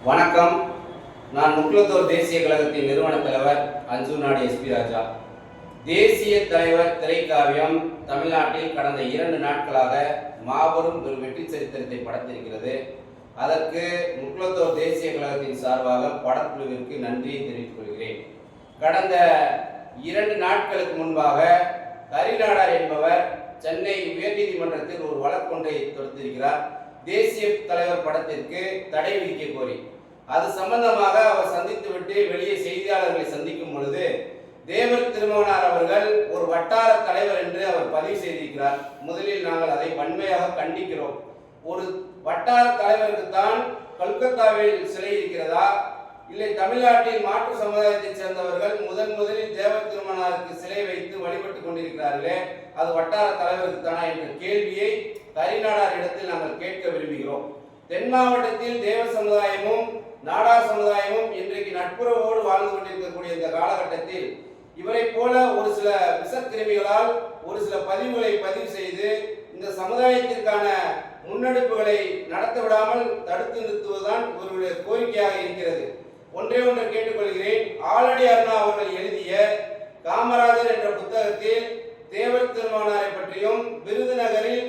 வணக்கம். நான் முக்குலத்தோர் தேசிய கழகத்தின் நிறுவன தலைவர் அஞ்சுநாடு எஸ்பி ராஜா. தேசிய தலைவர் திரைக்காவியம் தமிழ்நாட்டில் கடந்த 2 நாட்களாக மாபெரும் ஒரு வெற்றி சரித்திரத்தை படைத்திருக்கிறது. அதற்கு முக்குலத்தோர் தேசிய கழகத்தின் சார்பாக படக்குழுவிற்கு நன்றியை தெரிவித்துக் கொள்கிறேன். கடந்த 2 நாட்களுக்கு முன்பாக ஹரிநாடார் என்பவர் சென்னை உயர்நீதிமன்றத்தில் ஒரு வழக்கொன்றை தொடுத்திருக்கிறார். தேசிய தலைவர் படத்திற்கு தடை விதிக்க கோரி. அது சம்பந்தமாக அவர் சந்தித்துவிட்டு வெளியே செய்தியாளர்களை சந்திக்கும் பொழுது தேவர் திருமகனார் அவர்கள் ஒரு வட்டார தலைவர் என்று அவர் பதிவு செய்திருக்கிறார். முதலில் நாங்கள் அதை வன்மையாக கண்டிக்கிறோம். ஒரு வட்டார தலைவருக்கு தான் கல்கத்தாவில் சிலை இருக்கிறதா, இல்லை தமிழ்நாட்டில் மாற்று சமுதாயத்தைச் சேர்ந்தவர்கள் முதலில் தேவர் திருமகனாருக்கு சிலை வைத்து வழிபட்டுக் கொண்டிருக்கிறார்களே, அது வட்டார தலைவருக்கு தானா என்ற கேள்வியை ஹரிநாடார் இடத்தில் நாங்கள் கேட்க விரும்புகிறோம். தென் மாவட்டத்தில் தேவ சமுதாயமும் நாடார் சமுதாயமும் இன்றைக்கு நட்புறவோடு வாழ்ந்து கொண்டிருக்கக்கூடிய இந்த காலகட்டத்தில் இவரை போல ஒரு சில விஷக்கிருமிகளால் ஒரு சில பதிவுகளை பதிவு செய்து இந்த சமுதாயத்திற்கான முன்னெடுப்புகளை நடத்த விடாமல் தடுத்து நிறுத்துவதுதான் இவருடைய கோரிக்கையாக இருக்கிறது. ஒன்றை கேட்டுக்கொள்கிறேன். ஆலடி அண்ணா அவர்கள் எழுதிய காமராஜர் என்ற புத்தகத்தில் தேவர் திருமகனாரை பற்றியும் விருதுநகரில்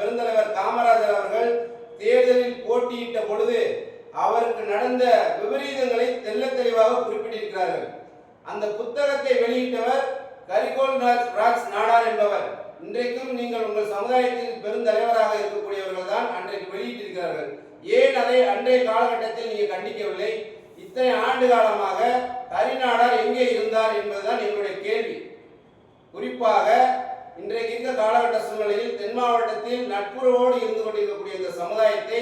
பெருந்தலைவர் காமராஜர் அவர்கள் தேர்தலில் போட்டியிட்ட பொழுது அவருக்கு நடந்த விபரீதங்களை தெல்ல தெளிவாக குறிப்பிட்டிருக்கிறார்கள். அந்த புத்தகத்தை வெளியிட்டவர் கரிகோல் ராஜ் நாடார் என்பவர். இன்றைக்கும் நீங்கள் உங்கள் சமுதாயத்தில் பெருந்தலைவராக இருக்கக்கூடியவர்கள் தான் அன்றைக்கு வெளியிட்டிருக்கிறார்கள். ஏன் அதை அன்றைய காலகட்டத்தில் நீங்கள் கண்டிக்கவில்லை? இத்தனை ஆண்டு காலமாக ஹரிநாடார் எங்கே இருந்தார் என்பதுதான் எங்களுடைய கேள்வி. குறிப்பாக இன்றைக்கு இருக்க காலகட்ட சூழ்நிலையில் தென் மாவட்டத்தில் நட்புறவோடு இருந்து கொண்டிருக்கக்கூடிய இந்த சமுதாயத்தை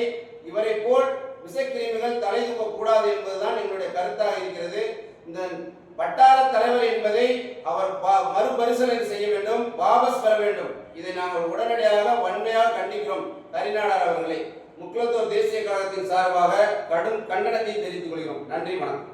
இவரை போல் விஷக்கிருமிகள் தலை தூக்கக்கூடாது என்பதுதான் எங்களுடைய கருத்தாக இருக்கிறது. இந்த வட்டார தலைவர் என்பதை அவர் மறுபரிசீலனை செய்ய வேண்டும், வாபஸ் பெற வேண்டும். இதை நாங்கள் உடனடியாக வன்மையாக கண்டிக்கிறோம். ஹரிநாடார் அவர்களை முக்குலத்தோர் தேசிய கழகத்தின் சார்பாக கடும் கண்டனத்தை தெரிவித்துக் கொள்கிறோம். நன்றி, வணக்கம்.